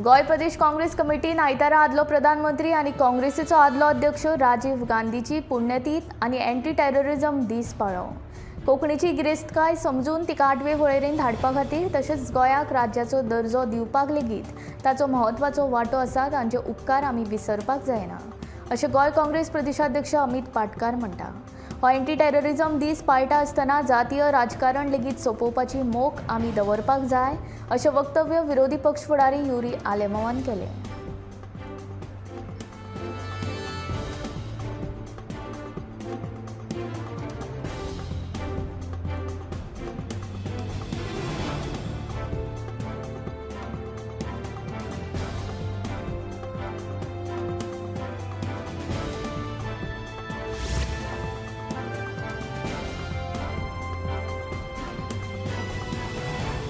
गोय प्रदेश काँग्रेस कमिटीन आयतारा आदलो प्रधानमंत्री आनी काँग्रेसीचो आदलो अध्यक्ष राजीव गांधीची पुण्यतीथ आनी एंटी टेररिझम दीस पाळ्ळो। कोंकणीची गिरेस्तकाय समजून तिका 8वे वळेरेंत हाडपा खातीर तशेंच गोंयाक राज्याचो दर्जो दिवपाक लेगीत ताचो म्हत्वाचो वांटो आसा तांचे उपकार आमी विसरपाक जायना, अशें गोय काँग्रेस प्रदेशाध्यक्ष अमित पाटकार म्हणटा। हो एंटी टेररिझम दीस पाळटा आसतना जातीय राजकारण लेगीत सोंपोवपाची मोख आमी दवरपाक जाय, अशें वक्तव्य विरोधी पक्ष फुडारी युरी आलेमोवान केलें।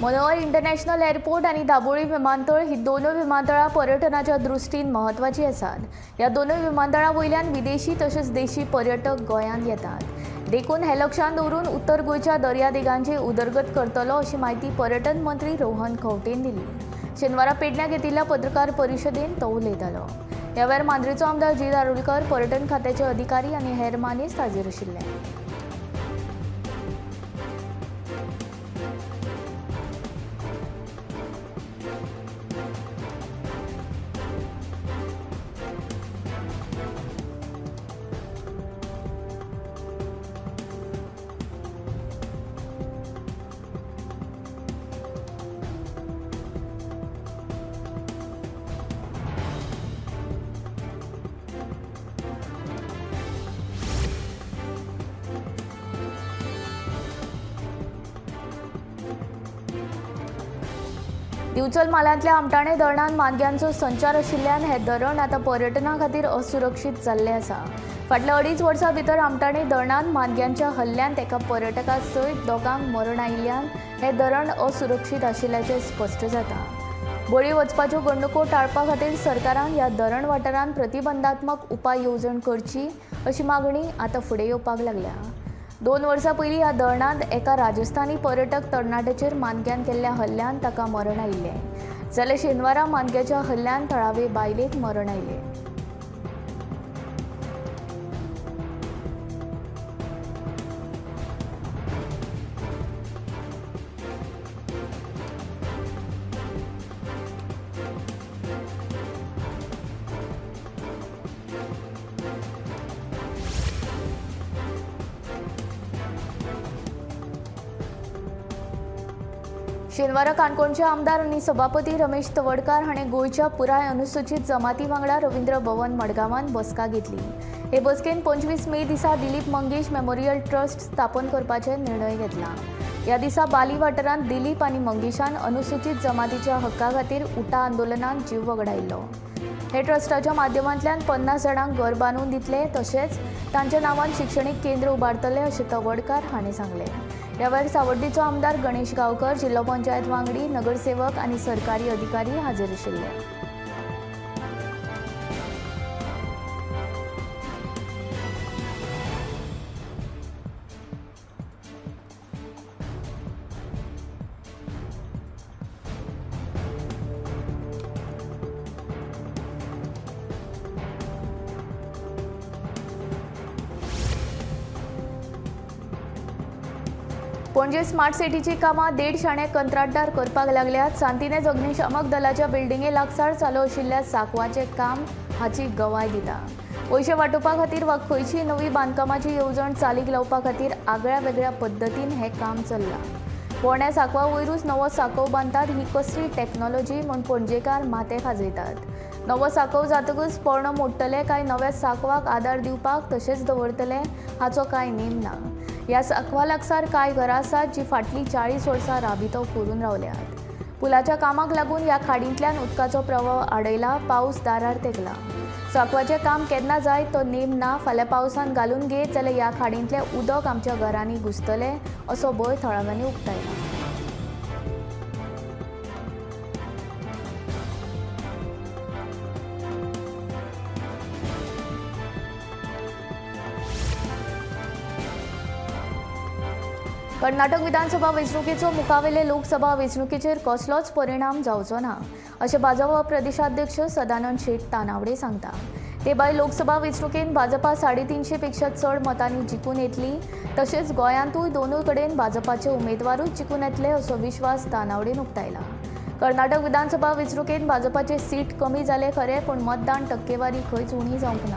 मनोहर इंटरनॅशनल एअरपोर्ट आणि दाबोळी विमानतळ ही दोनूय विमानतळां पर्यटनाच्या दृश्टीन महत्वाची आसात। ह्या दोनूय विमानतळां वयल्यान विदेशी तशेंच देशी पर्यटक गोंयांत येतात। देखून हे लक्षांत दवरून उत्तर गोंयच्या दर्यादेगांची उदरगत करतलो अशी माहिती पर्यटन मंत्री रोहन खंवटेन दिली। शेनवारा पेडण्यात घेतिल्ल्या पत्रकार परिशदेंत तो उलयतालो। ह्या वेळार मांद्रेचो आमदार जी दारुलकर, पर्यटन खात्याचे अधिकारी आनी हेर मानेस्त हाजीर आशिल्ले। दिवचल मालांतल्या आमटाणे धरणांत मानग्यांचो संचार आशिल्ल्यान हें धरण आतां पर्यटना खातीर असुरक्षीत जाल्लें आसा। फाटल्या 2.5 वर्सां भितर आमटाणे धरणांत मानग्यांच्या हल्ल्यांत एका पर्यटका सयत दोगांक मरण आयिल्ल्यान हें धरण असुरक्षीत आशिल्ल्याचें स्पश्ट जाता। बळी वचपाच्यो घडणुको टाळपा खातीर सरकारान ह्या धरण वाठारांत प्रतिबंधात्मक उपाय येवजण करची अशी मागणी आतां फुडें येवपाक लागल्या। 2 वर्सां पयलीं ह्या धरणांत एका राजस्थानी पर्यटक तरणाट्याचेर मानग्यान केल्ल्या हल्ल्यान ताका मरण आयिल्लें, जाल्यार शेनवारा मानग्याच्या हल्ल्यान थळावे बायलेक मरण आयलें। शेनवारा काणकोणचे आमदार आनी सभापती रमेश तवडकार हाणें गोंयच्या पुराय अनुसूचित जमाती वांगडा रवींद्र भवन मडगांवांत बसका घेतली। हे बसकेंत 25 मे दिसा दिलीप मंगेश मेमोरियल ट्रस्ट स्थापन करपाचे निर्णय घेतला। ह्या दिसा बाली वाठारांत दिलीप आनी मंगेशान अनुसूचित जमातीच्या हक्का खातीर उठा आंदोलनांत जीव वगडायल्लो। हे ट्रस्टाच्या माध्यमांतल्यान 50 जाणांक घर बांदून दितले तशेंच तांच्या नांवान शिक्षणीक केंद्र उबारतले अशें तवडकार हाणें सांगलें। ह्या वेळार सावड्डेचो आमदार गणेश गांवकर, जिल्लो पंचायत वांगडी, नगरसेवक आनी सरकारी अधिकारी हाजीर आशिल्ले। पणजे स्मार्ट सिटीची कामां 1.5 शाणे कंत्राटदार करपाक लागल्यात। सांतिनेज अग्निशामक दलाच्या बिल्डिंगे लागसार चालू आशिल्ल्या साकवाचें काम हाची गवाय दिता। पयशे वांटोवपा खातीर वा खंयचीय नवी बांदकामाची येवजण चालीक लावपा खातीर आगळ्या वेगळ्या पद्दतीन हें काम चल्लां। पोरण्या सांकवा वयरूच नवो सांकव बांदतात ही कसली टॅक्नॉलॉजी म्हूण पणजेकार माथे खाजयतात। नवो सांकव जातकच पोरणो मोडटले काय नव्या सांकवाक आदार दिवपाक तशेंच दवरतले हाचो कांय नेम ना। ह्या सांकवा लागसार कांय घरां आसात जी फाटलीं 40 वर्सां राबितो करून रावल्यात। पुलाच्या कामाक लागून ह्या खाडींतल्यान उदकाचो प्रवाह आडयला, पावस दारार तेंकला। सांकवाचें काम केन्ना जाय तो नेम ना। फाल्यां पावसान घालून घेत जाल्यार ह्या खाडींतलें उदक आमच्या घरांनी घुसतलें असो भंय थळाव्यांनी उक्तायला। कर्नाटक विधानसभा वेंचणुकेचो मुखावेले लोकसभा वेंचणुकेचेर कसलोच परिणाम जावचो ना अशें भाजप प्रदेशाध्यक्ष सदानंद शेट तानावडे सांगता। ते भायर लोकसभा वेंचणुकेंत भाजपा 350 पेक्षा चड मतांनी जिखून येतली, तशेंच गोंयांतूय दोनूय कडेन भाजपाचे उमेदवारूच जिखून येतले असो विश्वास तानावडेन उक्तायला। कर्नाटक विधानसभा वेंचणुकेंत भाजपाचे सीट कमी जाले खरे, पण मतदान टक्केवारी खंयच उणी जावंक ना।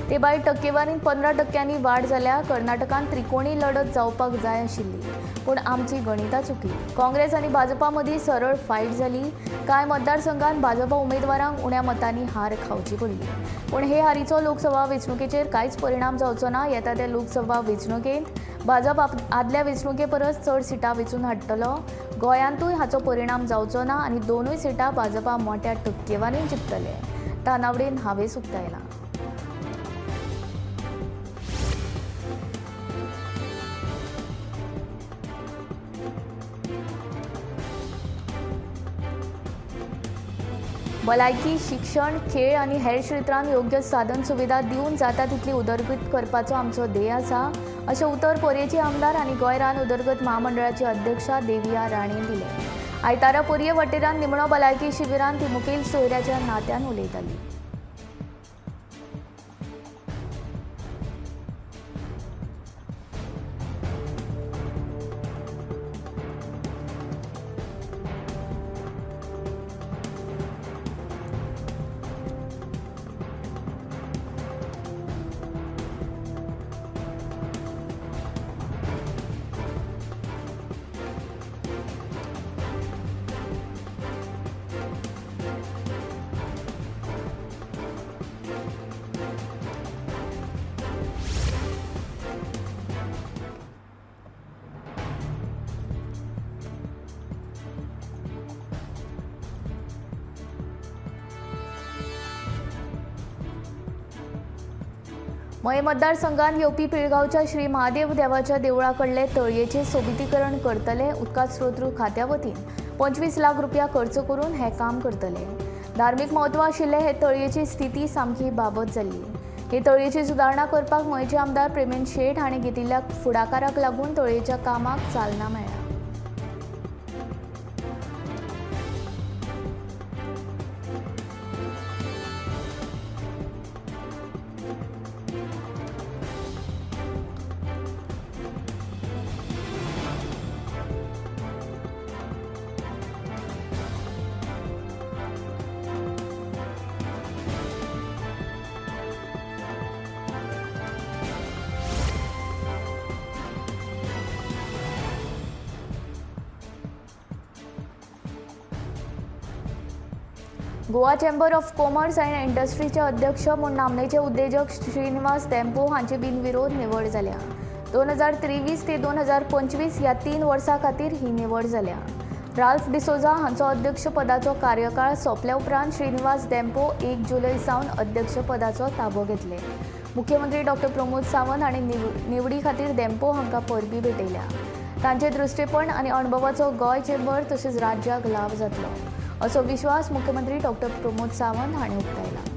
ते भायर टक्केवारींत 15% वाड जाल्या। कर्नाटकांत त्रिकोणी लढत जावपाक जाय आशिल्ली, पूण आमची गणितां चुकली। काँग्रेस आनी भाजपा मदीं सरळ फायट जाली। कांय मतदारसंघांत भाजपा उमेदवारांक उण्या मतांनी हार खावची पडली, पूण हे हारीचो लोकसभा वेंचणुकेचेर कांयच परिणाम जावचो ना। येता त्या लोकसभा वेंचणुकेंत भाजप आदल्या वेंचणुके परस चड सिटां वेंचून हाडटलो। गोंयांतूय हाचो परिणाम जावचो ना आनी दोनूय सिटां भाजपा मोठ्या टक्केवारीन जिखतले, तानावडेन हावेस उक्तायला। भलायकी, शिक्षण, खेळ आनी हेर क्षेत्रांत योग्य साधन सुविधा दिवन जाता तितली उदरगत करपाचो आमचो ध्येय आसा, अशें उतर पर्येची आमदार आनी गोंय रान उदरगत महामंडळाची अध्यक्षा देविया राणेन दिलें। आयतारा पर्ये वाटेरान निमणो भलायकी शिबिरांत ती मुखेल सोयऱ्याच्या नात्यान उलयताली। मये मतदारसंघात येवपी पिळगांवच्या श्री महादेव देवाच्या देवळा कडले तळयेचे सोबितीकरण करतले। उदका स्रोत खात्या वतीन 25 लाख रुपया खर्च करून हे काम करतले। धार्मीक म्हत्व आशिल्ले हे तळयेची स्थिती सामकी बाबत जाल्ली। हे तळयेची सुदारणा करपाक मयेचे आमदार प्रेमेंद शेट हांणी घेतिल्ल्या फुडाकाराक लागून तळयेच्या कामाक चालना मेळ्ळा। Goa chamber of commerce and इंडस्ट्रीचे अध्यक्ष म्हूण नामनेचे उद्देजक श्रीनिवास देंपो हांची बिनविरोध निवड जाल्या। 2023 ते 2025 ह्या 3 वर्सां खातीर ही निवड जाल्या। राल्फ डिसोजा हांचो अध्यक्षपदाचो कार्यकाळ सोंपल्या उपरांत श्रीनिवास देंपो 1 जुलय सावन अध्यक्षपदाचो ताबो घेतले। मुख्यमंत्री डॉक्टर प्रमोद सावंत हांणी निवडी खातीर देंपो हांकां परबी भेटयल्या। तांचे दृश्टीपण आनी अणभवाचो गोंय चेंबर तशेंच राज्याक लाव जातलो असो विश्वास मुख्यमंत्री डॉक्टर प्रमोद सावंत हांणी उक्तायला।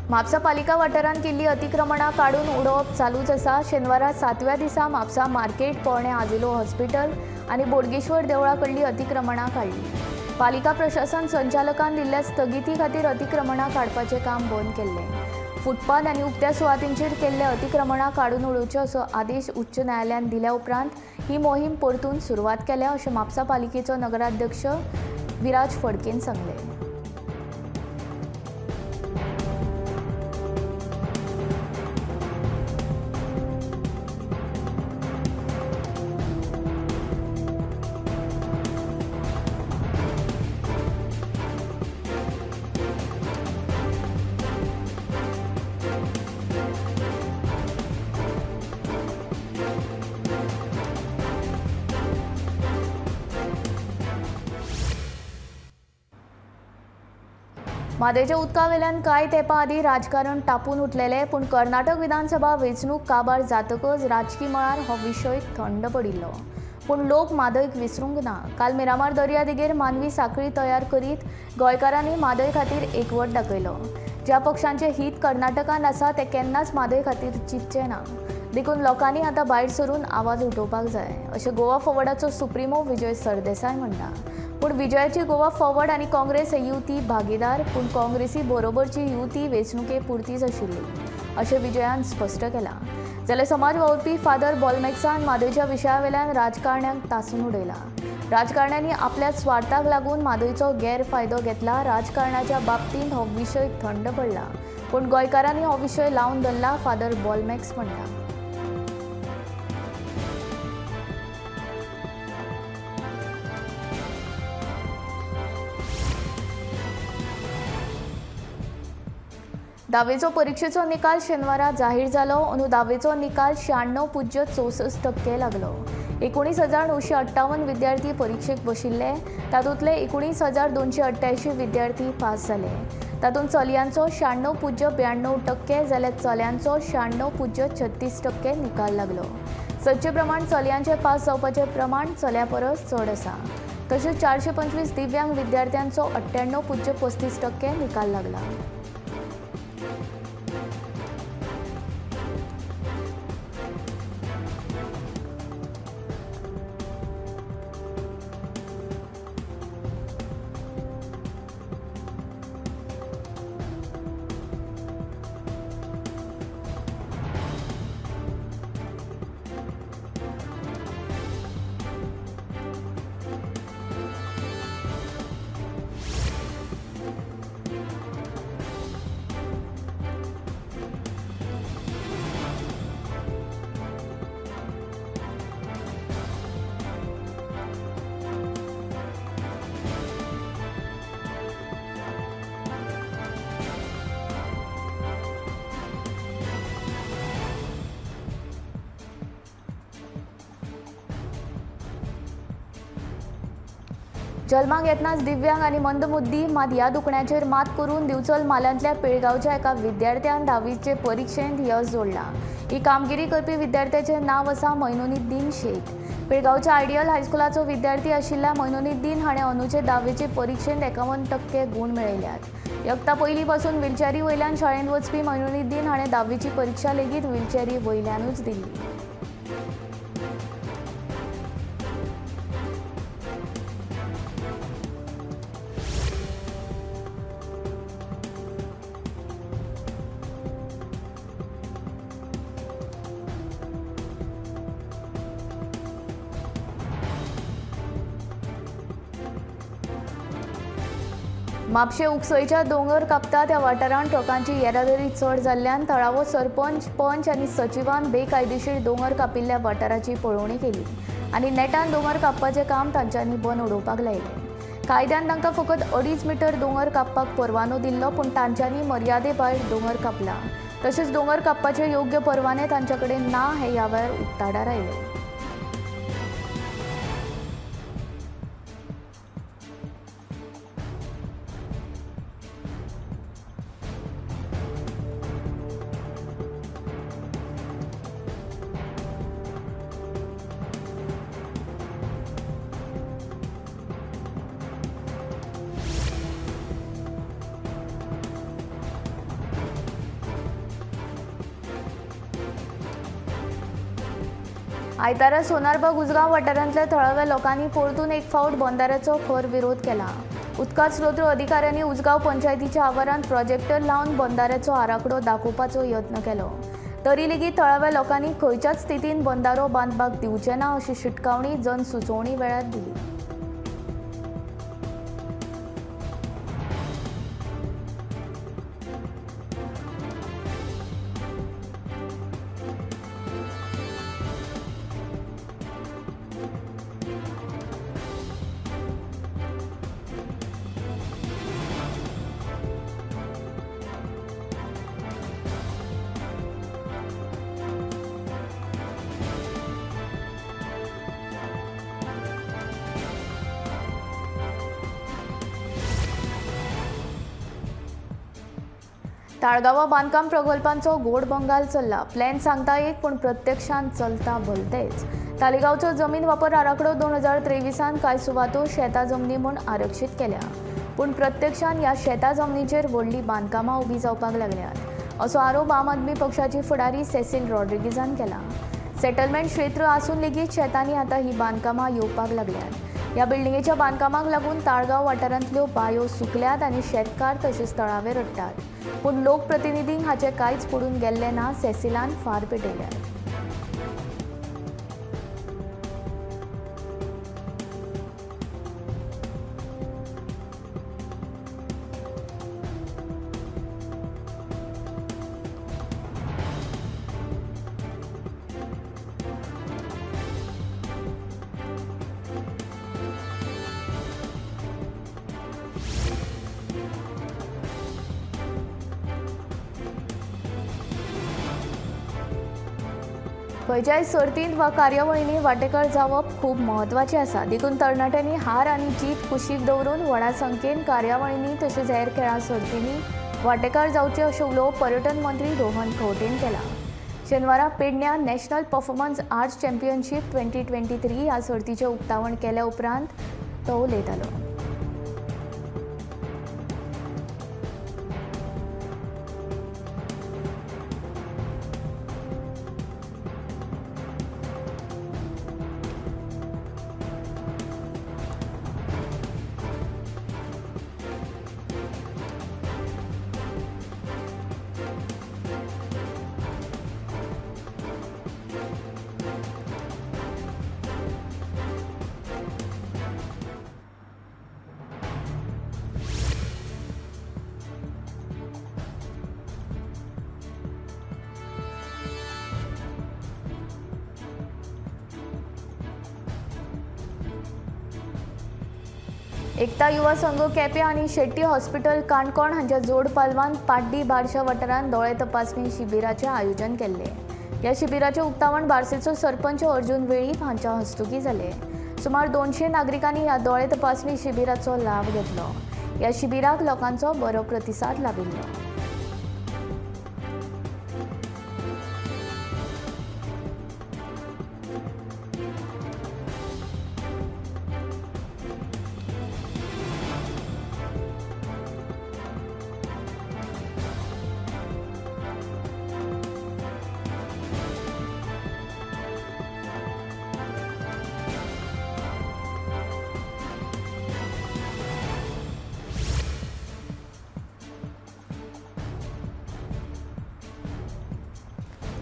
म्हापसा पालिका वाठारांत केल्ली अतिक्रमणां काडून उडोवप चालूच आसा। शेनवारा 7व्या दिसा म्हापसा मार्केट, पोरणे आजिलो हॉस्पिटल आनी बोडगेश्वर देवळा कडली अतिक्रमणां काडली। पालिका प्रशासन संचालकान दिल्ल्या स्थगिती खातीर अतिक्रमणां काडपाचें काम बंद केल्लें। फुटपाथ आनी उक्त्या सुवातींचेर केल्ले अतिक्रमणां काडून उडोवचे असो आदेश उच्च न्यायालयान दिल्या उपरांत ही मोहीम परतून सुरवात केल्या अशें म्हापसा पालिकेचो नगराध्यक्ष विराज फडकेन सांगलें। म्हादयच्या उदका वेल्यान कांय तेंपा आदीं राजकारण तापून उठलेलें, पूण कर्नाटक विधानसभा वेंचणूक काबार जातकच राजकी मळार हो विशय थंड पडिल्लो. पूण लोक म्हादयक विसरूंक ना. काल मिरामार दर्या देगेर मानवी साखळी तयार करीत गोंयकारांनी म्हादय खातीर एकवट दाखयलो. ज्या पक्षांचें हित कर्नाटकांत आसा ते केन्नाच म्हादय खातीर चिंतचे ना. देखून लोकांनी आतां भायर सरून आवाज उठोवपाक जाय, अशें गोवा फॉरवर्डाचो सुप्रिमो विजय सरदेसाय म्हणटा. पूण विजयाची गोवा फॉरवर्ड आनी काँग्रेस हे युती भागीदार, पूण काँग्रेसी बरोबरची युती वेंचणुके पुरतीच आशिल्ली, अशें विजयान स्पश्ट केलां. जाल्यार समाज वावुरपी फादर बॉलमॅक्सान म्हादयच्या विशया वेल्यान राजकारण्यांक तासून उडयला. राजकारण्यांनी आपल्या स्वार्थाक लागून म्हादयचो गैरफायदो घेतला. राजकारणाच्या बाबतींत हो विशय थंड पडला, पूण गोंयकारांनी हो विशय लावन धरला, फादर बॉलमॅक्स म्हणटा. धावेचो परीक्षेचो निकाल शेनवारा जाहीर जालो. अंदू धावेचो निकाल 96.64% लागलो. 19,958 विद्यार्थी परीक्षेक बशिल्ले. तातूंतले 19,288 विद्यार्थी पास जाले. तातूंत चलयांचो 96.92% जाल्यार चल्यांचो 96.36% निकाल लागलो. सदचे प्रमाण चलयांचे पास जावपाचें प्रमाण चल्या परस चड आसा. तशेंच 425 दिव्यांग विद्यार्थ्यांचो 98.35% निकाल लागला. जल्माक येतनाच दिव्यांग आनी मंदबुद्धी मात ह्या दुखण्याचेर मात करून दिवचल मालांतल्या पिळगांवच्या एका विद्यार्थ्यान धावेचे परीक्षेंत यश जोडलां. ही कामगिरी करपी विद्यार्थ्याचें नांव आसा मोइनुद्दीन शेख. पिळगांवच्या आयडियल हायस्कुलाचो विद्यार्थी आशिल्ल्या मोइनुद्दीन हाणें अंदूचे धावेचे परीक्षेंत 51% गूण मेळयल्यात. यत्ता पयलीं पासून व्हिलचॅरी वयल्यान शाळेंत वचपी मोइनुद्दीन हाणें धावेची परीक्षा लेगीत व्हिलचॅरी वयल्यानूच दिल्ली. म्हापशे उकसयच्या दोंगर कापता त्या वाठारांत ट्रकांची येरादारी चड जाल्ल्यान थळावो सरपंच, पंच आनी सचिवान बेकायदेशीर दोंगर कापिल्ल्या वाठाराची पळोवणी केली आनी नेटान दोंगर कापपाचें काम तांच्यांनी बंद उडोवपाक लायलें. कायद्यान तांकां फकत 2.5 मीटर दोंगर कापपाक परवानो दिल्लो, पूण तांच्यांनी मर्यादे भायर दोंगर कापला. तशेंच दोंगर कापपाचे योग्य परवाने तांचे कडेन ना हें ह्या वेळार उक्ताडार आयलें. आयतारा सोनारबाग उजगांव वाठारांतल्या थळाव्या लोकांनी परतून एक फावट बंधाऱ्याचो खर विरोध केला. उदका स्रोत अधिकाऱ्यांनी उजगांव पंचायतीच्या आवारांत प्रोजेक्टर लावन बंधाऱ्याचो आराखडो दाखोवपाचो यत्न केलो. तरी लेगीत थळाव्या लोकांनी खंयच्याच स्थितीन बंधारो बांदपाक दिवचे ना अशी शिटकावणी जनसुचोवणी वेळार दिली. ताळगांवां बांदकाम प्रकल्पांचो गोड बंगाल चल्ला. प्लॅन सांगता एक पण प्रत्यक्षांत चलता भलतेच. तालिगांवचो जमीन वापर आराखडो 2023 कांय सुवातो शेतां जमनी म्हूण आरक्षीत केल्या. पूण प्रत्यक्षांत ह्या शेतां जमनीचेर व्हडली बांदकामां उबी जावपाक लागल्यात असो आरोप आम आदमी पक्षाची फुडारी सेसील रॉड्रिगीजान केला. सेटलमेंट क्षेत्र आसून लेगीत शेतांनी आतां ही बांदकामां येवपाक लागल्यात. ह्या बिल्डिंगेच्या बांदकामाक लागून ताळगांव वाठारांतल्यो बांयो सुकल्यात आनी शेतकार तशेंच तळावे रडटात. पूण लोकप्रतिनिधींक हाचे कांयच पडून गेल्ले ना. सेसिलान फार पेटयल्यात. खंयच्याय सर्तींत वा कार्यावळींनी वांटेकार जावप खूब म्हत्वाचें आसा. देखून तरणाट्यांनी हार आनी जीत कुशीक दवरून व्हडा संख्येन कार्यावळींनी तशेंच हेर खेळां सर्तींनी वांटेकार जावचे अशें उलोवप पर्यटन मंत्री रोहन खंवटेन केला. शेनवारा पेडण्यां नॅशनल परफॉर्मन्स आर्ट्स चॅम्पियनशीप 2023 ह्या सर्तीचें उक्तावण केल्या उपरांत तो उलयतालो. एकता युवा संघ केपें आनी शेट्टी हॉस्पिटल काणकोण हांच्या जोड पालवान पाड्डी बार्शा वाठारांत दोळे तपासणी शिबिराचें आयोजन केल्लें. ह्या शिबिराचें उक्तावण बार्सेचो सरपंच अर्जून वेळीप हांच्या हस्तुकीं जालें. सुमार 200 नागरिकांनी ह्या दोळे तपासणी शिबिराचो लाभ घेतलो. ह्या शिबिराक लोकांचो बरो प्रतिसाद लाबिल्लो.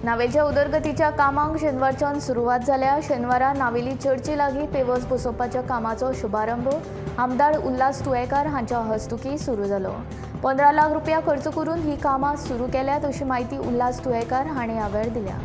नावेच्या उदरगतीच्या कामांक शेनवारच्यान सुरवात जाल्या. शेनवारा नावेली चर्ची लागीं पेवर्स बसोवपाच्या कामाचो शुभारंभ आमदार उल्हास तुयेकार हांच्या हस्तुकीं सुरू जालो. 15 लाख रुपया खर्च करून ही कामां सुरू केल्यात अशी माहिती उल्हास तुयेकार हांणी ह्या वेळार दिल्या.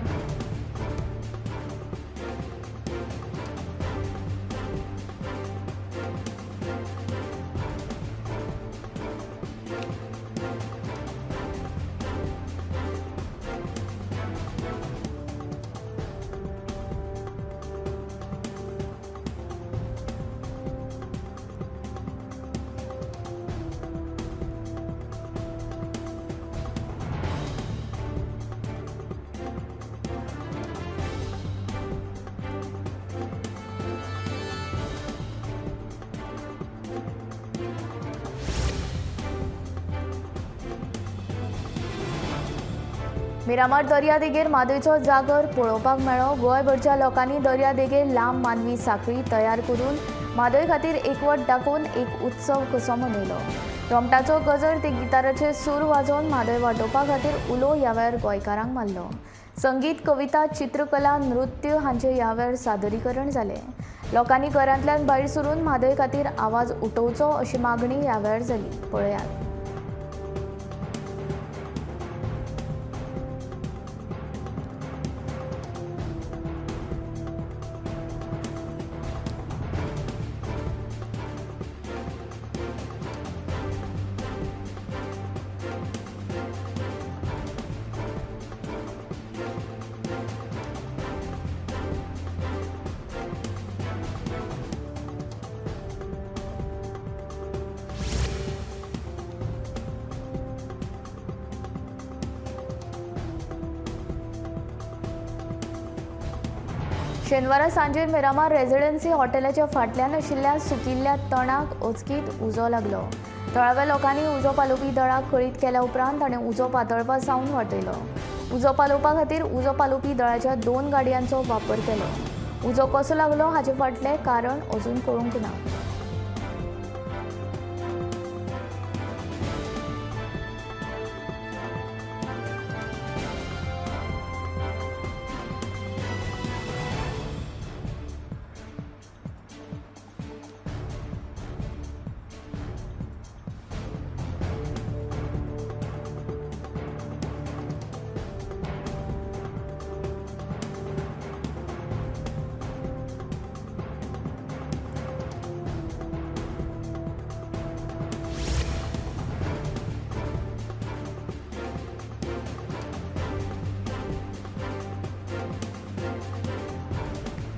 मिरामार दर्यादेगेर मादयचो जागर पळोवपाक मेळ्ळो. गोंयभरच्या लोकांनी दर्यादेगेर लांब मानवी साखळी तयार करून मादय खातीर एकवट दाखोवन एक उत्सव कसो मनयलो. रोमटाचो गजर ते गिटाराचे सूर वाजोवन मादय वांटोवपा खातीर उलो ह्या वेळार गोंयकारांक मारलो. संगीत, कविता, चित्रकला, नृत्य हांचें ह्या वेळार सादरीकरण जालें. लोकांनी घरांतल्यान भायर सरून मादय खातीर आवाज उठोवचो अशी मागणी ह्या वेळार जाली. पळयात. शेनवारा सांजे मिरामार रेजिडेन्सी हॉटेलाच्या फाटल्यान आशिल्ल्या सुकिल्ल्या तणाक अचकीत उजो लागलो। थळाव्या लोकांनी उजो पालोवपी दळाक कळीत केल्या उपरांत ताणें उजो पातळपा सावन वाटयलो। उजो पालोवपा खातीर उजो पालोवपी दळाच्या 2 गाडयांचो वापर केलो। उजो कसो लागलो हाचे फाटलें कारण अजून कळूंक ना।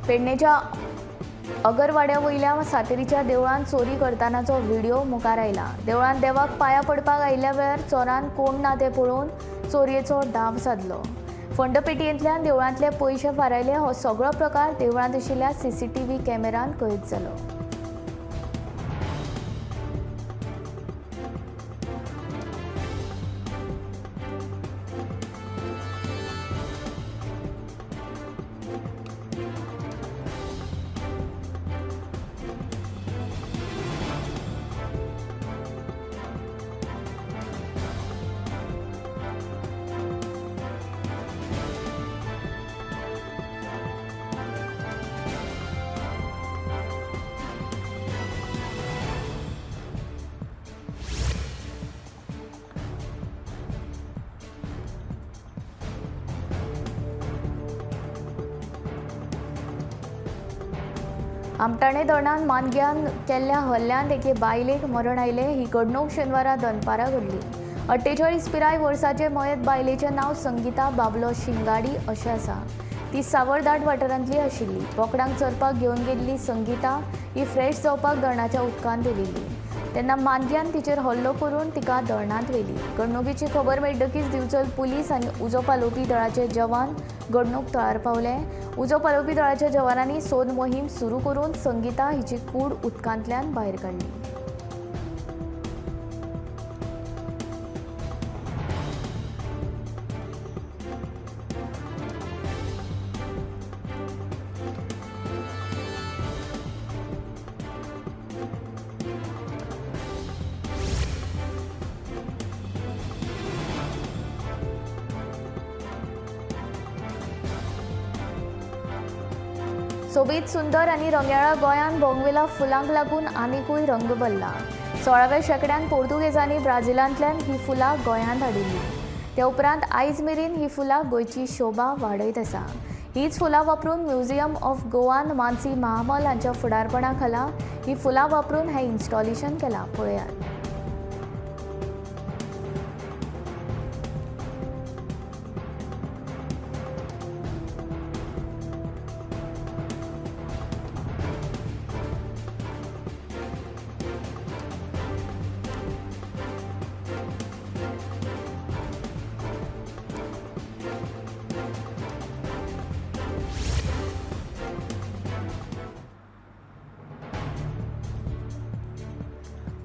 पेडणेच्या अगरवाड्या वयल्या सातेरीच्या देवळांत चोरी करतनाचो व्हिडिओ मुखार आयला। देवळांत देवाक पांयां पडपाक आयिल्ल्या वेळार चोरान कोण ना तें पळोवन चोरयेचो डाव साधलो। फंडपेटयेंतल्यान देवळांतले पयशे फारायले हो सगळो प्रकार देवळांत आशिल्ल्या CCTV कॅमेरान कैद जालो। आमटाणे धरणान मानग्यान केल्ल्या हल्ल्यान एके बायलेक मरण आयले। ही घडणूक शेनवारा दनपारा घडली। 48 पिराय वर्साचे मयत बायलेचें नांव संगीता बाबलो शिंगाडी अशें आसा। ती सावरदाट वाठारांतली आशिल्ली। बोकडांक चरपाक घेवन गेल्ली संगीता ही फ्रेश जावपाक धरणाच्या उदकांत देंविल्ली। तेन्ना मानग्यान तिचेर हल्लो करून तिका धरणांत व्हेली। घडणुकेची खबर मेळटकीच दिवचल पुलीस आनी उजो पालोवपी दळाचे जवान घडणूक थळार पावले। उजो पालोवपी दळाच्या जवानांनी सोद मोहीम सुरू करून संगीता हिची कूड उदकांतल्यान भायर काडली। सोबीत सुंदर आनी रंगयाळा गोंयान बोगवेला फुलांक लागून आनिकूय रंग भरला। 16व्या शेंकड्यान पोर्तुगेजांनी ब्राझिलांतल्यान ही फुलां गोंयांत हाडिल्ली। ते उपरांत आयज मेरेन ही फुलां गोंयची शोभा वाडयत आसा। हीच फुलां वापरून म्युझियम ऑफ गोवान मानसी महामल हांच्या फुडारपणा खाला ही फुलां वापरून हें इन्स्टॉलेशन केलां। पळयात।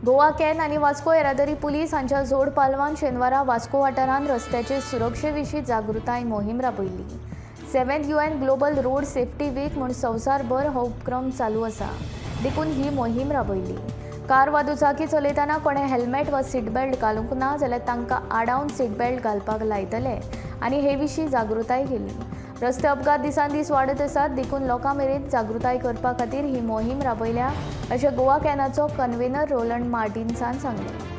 गोवा कॅन आनी वास्को येरादारी पुलीस हांच्या जोड पालवान शेनवारा वास्को वाठारांत रस्त्याचे सुरक्षे विशीं जागृताय मोहीम राबयली। 7th UN global road safety week म्हूण संवसारभर हो उपक्रम चालू आसा। देखून ही मोहीम राबयली। कार वा दुचाकी चलयतना कोणें हेल्मेट वा सीट बेल्ट घालूंक ना जाल्यार तांकां आडावन सीट बेल्ट घालपाक लायतले आनी हे विशीं जागृताय केली। रस्ते अपघात दिसान दीस वाडत आसात। देखून लोकां मेरेन जागृताय करपा खातीर ही मोहीम राबयल्या अशें गोवा कॅनाचो कन्व्हेनर रोलंड मार्टिन्सान सांगलें।